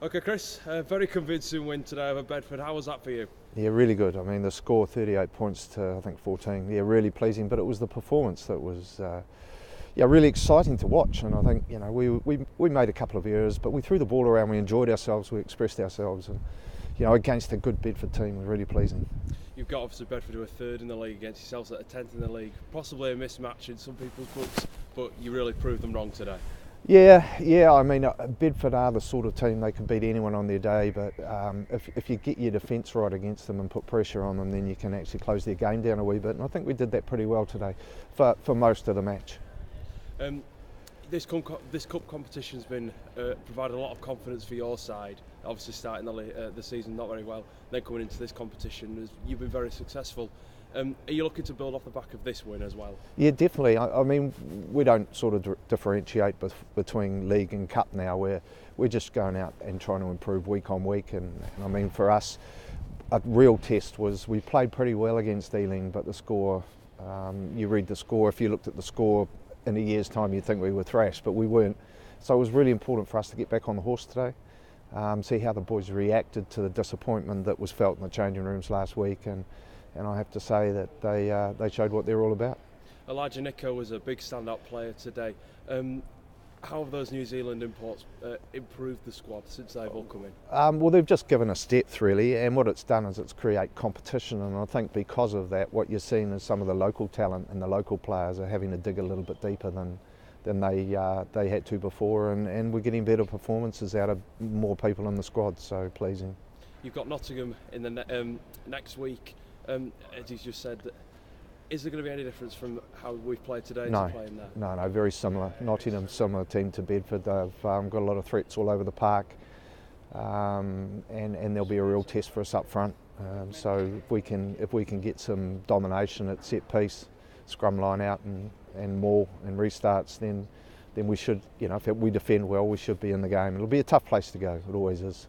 Okay, Chris, a very convincing win today over Bedford. How was that for you? Yeah, really good. I mean, the score 38 points to I think 14. Yeah, really pleasing. But it was the performance that was, really exciting to watch. And I think we made a couple of errors, but we threw the ball around. We enjoyed ourselves. We expressed ourselves, and against a good Bedford team was really pleasing. You've got obviously Bedford who are third in the league against yourselves at a 10th in the league. Possibly a mismatch in some people's books, but you really proved them wrong today. Yeah. I mean, Bedford are the sort of team they can beat anyone on their day, but if you get your defence right against them and put pressure on them, then you can actually close their game down a wee bit. And I think we did that pretty well today for most of the match. This cup competition's been provided a lot of confidence for your side. Obviously, starting the season not very well, then coming into this competition, you've been very successful. Are you looking to build off the back of this win as well? Yeah, definitely. I mean, we don't sort of differentiate between league and cup now. We're just going out and trying to improve week on week. And I mean, for us, a real test was we played pretty well against Ealing, but the score, you read the score, if you looked at the score in a year's time, you'd think we were thrashed, but we weren't. So it was really important for us to get back on the horse today, see how the boys reacted to the disappointment that was felt in the changing rooms last week. And I have to say that they showed what they're all about. Elijah Nico was a big standout player today. How have those New Zealand imports improved the squad since they've all come in? Well, they've just given us depth really, and what it's done is it's create competition, and I think because of that, what you're seeing is some of the local talent and the local players are having to dig a little bit deeper than they had to before, and we're getting better performances out of more people in the squad, so pleasing. You've got Nottingham in the next week. As you just said, is there going to be any difference from how we've played today to playing there? No, very similar. Nottingham, similar team to Bedford. They've got a lot of threats all over the park, and there'll be a real test for us up front. So if we can get some domination at set piece, scrum line out and maul and restarts, then we should, if we defend well, we should be in the game. It'll be a tough place to go. It always is.